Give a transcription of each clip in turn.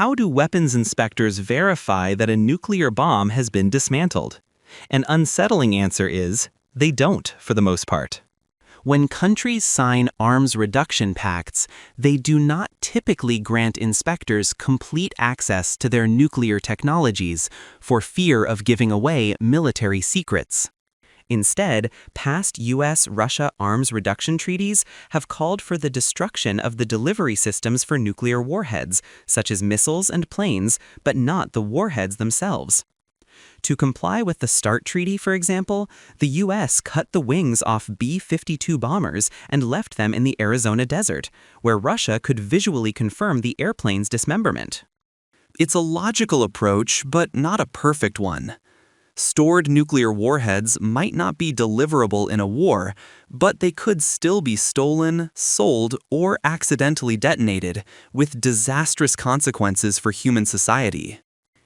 how do weapons inspectors verify that a nuclear bomb has been dismantled? An unsettling answer is, they don't, for the most part. When countries sign arms reduction pacts, they do not typically grant inspectors complete access to their nuclear technologies for fear of giving away military secrets. Instead, past U.S.-Russia arms reduction treaties have called for the destruction of the delivery systems for nuclear warheads, such as missiles and planes, but not the warheads themselves. To comply with the START Treaty, for example, the U.S. cut the wings off B-52 bombers and left them in the Arizona desert, where Russia could visually confirm the airplane's dismemberment. It's a logical approach, but not a perfect one. Stored nuclear warheads might not be deliverable in a war, but they could still be stolen, sold, or accidentally detonated, with disastrous consequences for human society.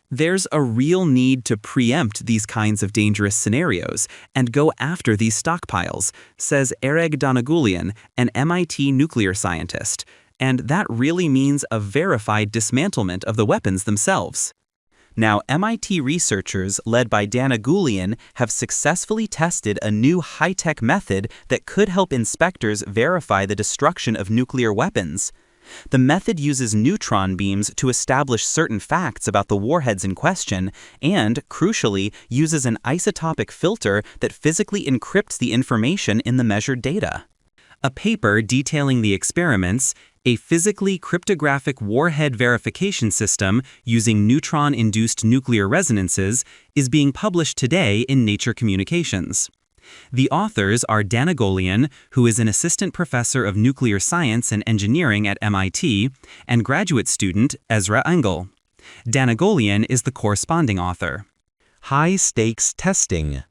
There's a real need to preempt these kinds of dangerous scenarios and go after these stockpiles, says Ereg Danagulian, an MIT nuclear scientist, and that really means a verified dismantlement of the weapons themselves. Now, MIT researchers led by Danagulian have successfully tested a new high-tech method that could help inspectors verify the destruction of nuclear weapons. The method uses neutron beams to establish certain facts about the warheads in question and, crucially, uses an isotopic filter that physically encrypts the information in the measured data. A paper detailing the experiments, a physically cryptographic warhead verification system using neutron-induced nuclear resonances, is being published today in Nature Communications. The authors are Danagulian, who is an assistant professor of nuclear science and engineering at MIT, and graduate student Ezra Engel. Danagulian is the corresponding author. High-stakes testing.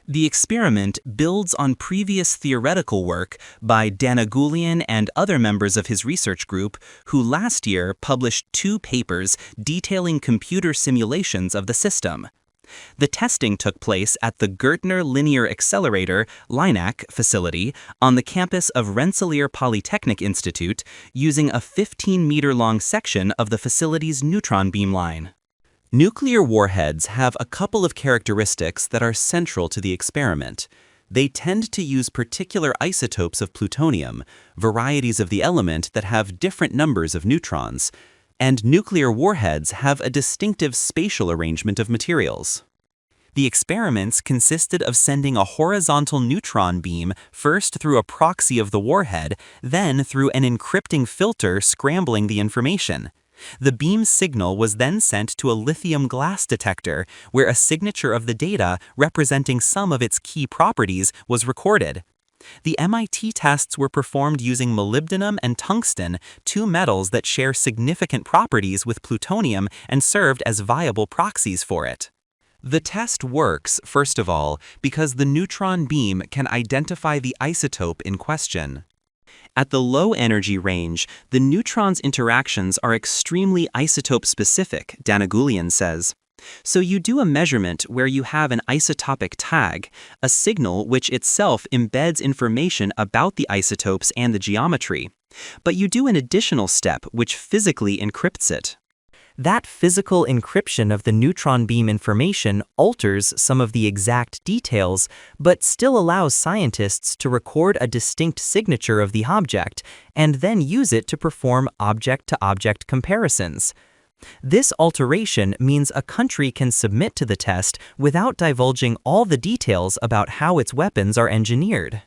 The experiment builds on previous theoretical work by Danagulian and other members of his research group, who last year published 2 papers detailing computer simulations of the system. The testing took place at the Gertner Linear Accelerator (LINAC) facility on the campus of Rensselaer Polytechnic Institute using a 15-meter-long section of the facility's neutron beam line. Nuclear warheads have a couple of characteristics that are central to the experiment. They tend to use particular isotopes of plutonium, varieties of the element that have different numbers of neutrons, and nuclear warheads have a distinctive spatial arrangement of materials. The experiments consisted of sending a horizontal neutron beam first through a proxy of the warhead, then through an encrypting filter scrambling the information. The beam signal was then sent to a lithium glass detector, where a signature of the data representing some of its key properties was recorded. The MIT tests were performed using molybdenum and tungsten, 2 metals that share significant properties with plutonium and served as viable proxies for it. The test works, first of all, because the neutron beam can identify the isotope in question. At the low energy range, the neutron's interactions are extremely isotope-specific, Danagulian says. So you do a measurement where you have an isotopic tag, a signal which itself embeds information about the isotopes and the geometry. But you do an additional step which physically encrypts it. That physical encryption of the neutron beam information alters some of the exact details, but still allows scientists to record a distinct signature of the object and then use it to perform object-to-object comparisons. This alteration means a country can submit to the test without divulging all the details about how its weapons are engineered.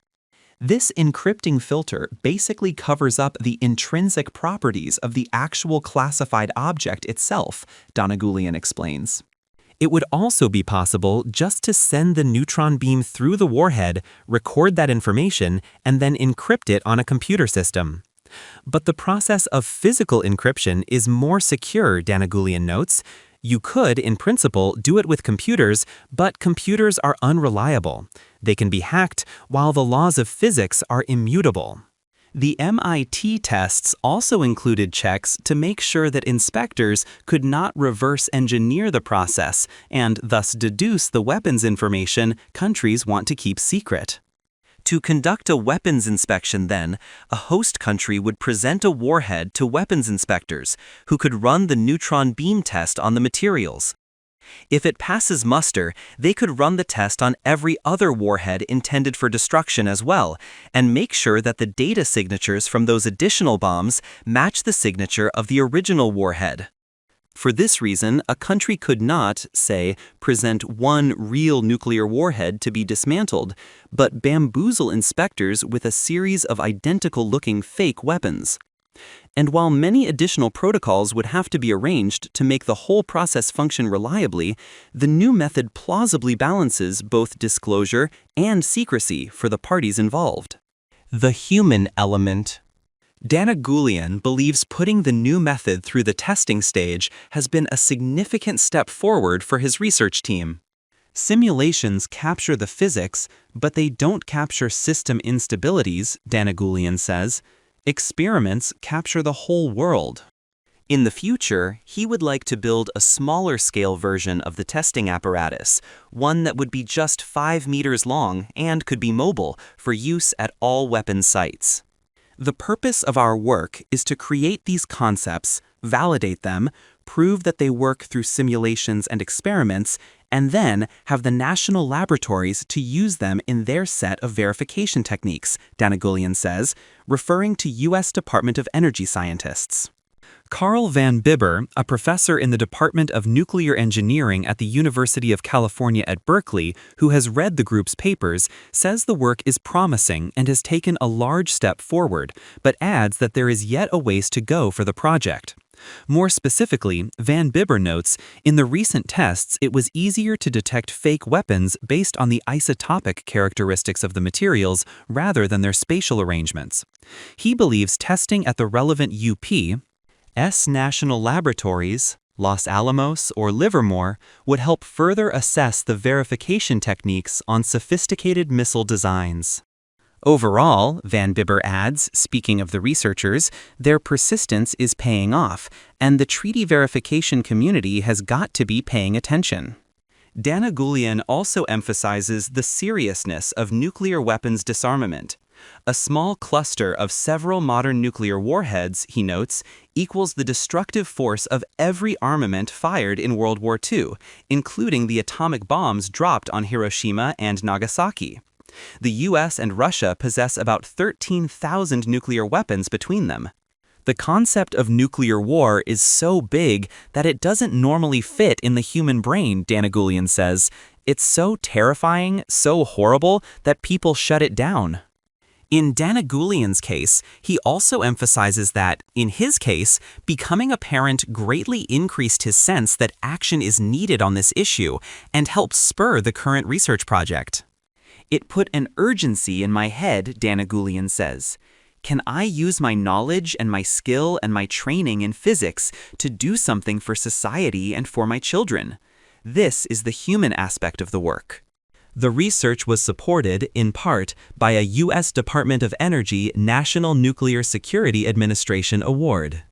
This encrypting filter basically covers up the intrinsic properties of the actual classified object itself, Danagulian explains. It would also be possible just to send the neutron beam through the warhead, record that information, and then encrypt it on a computer system. But the process of physical encryption is more secure, Danagulian notes. You could, in principle, do it with computers, but computers are unreliable. They can be hacked, while the laws of physics are immutable. The MIT tests also included checks to make sure that inspectors could not reverse engineer the process and thus deduce the weapons information countries want to keep secret. To conduct a weapons inspection then, a host country would present a warhead to weapons inspectors, who could run the neutron beam test on the materials. If it passes muster, they could run the test on every other warhead intended for destruction as well, and make sure that the data signatures from those additional bombs match the signature of the original warhead. For this reason, a country could not, say, present one real nuclear warhead to be dismantled, but bamboozle inspectors with a series of identical-looking fake weapons. And while many additional protocols would have to be arranged to make the whole process function reliably, the new method plausibly balances both disclosure and secrecy for the parties involved. The human element. Dana Goulian believes putting the new method through the testing stage has been a significant step forward for his research team. Simulations capture the physics, but they don't capture system instabilities, Dana Goulian says. Experiments capture the whole world. In the future, he would like to build a smaller-scale version of the testing apparatus, one that would be just 5 meters long and could be mobile for use at all weapon sites. The purpose of our work is to create these concepts, validate them, prove that they work through simulations and experiments, and then have the national laboratories to use them in their set of verification techniques, Dana Goulian says, referring to U.S. Department of Energy scientists. Carl Van Bibber, a professor in the Department of Nuclear Engineering at the University of California at Berkeley, who has read the group's papers, says the work is promising and has taken a large step forward, but adds that there is yet a ways to go for the project. More specifically, Van Bibber notes, in the recent tests it was easier to detect fake weapons based on the isotopic characteristics of the materials rather than their spatial arrangements. He believes testing at the relevant U.P.'s national laboratories, Los Alamos or Livermore, would help further assess the verification techniques on sophisticated missile designs. Overall, Van Bibber adds, speaking of the researchers, their persistence is paying off, and the treaty verification community has got to be paying attention. Dana Goulian also emphasizes the seriousness of nuclear weapons disarmament. A small cluster of several modern nuclear warheads, he notes, equals the destructive force of every armament fired in World War II, including the atomic bombs dropped on Hiroshima and Nagasaki. The US and Russia possess about 13,000 nuclear weapons between them. The concept of nuclear war is so big that it doesn't normally fit in the human brain, Dana Goulian says. It's so terrifying, so horrible, that people shut it down. In Dana Goulian's case, he also emphasizes that, in his case, becoming a parent greatly increased his sense that action is needed on this issue and helped spur the current research project. It put an urgency in my head, Dana Goulian says. Can I use my knowledge and my skill and my training in physics to do something for society and for my children? This is the human aspect of the work. The research was supported, in part, by a U.S. Department of Energy National Nuclear Security Administration award.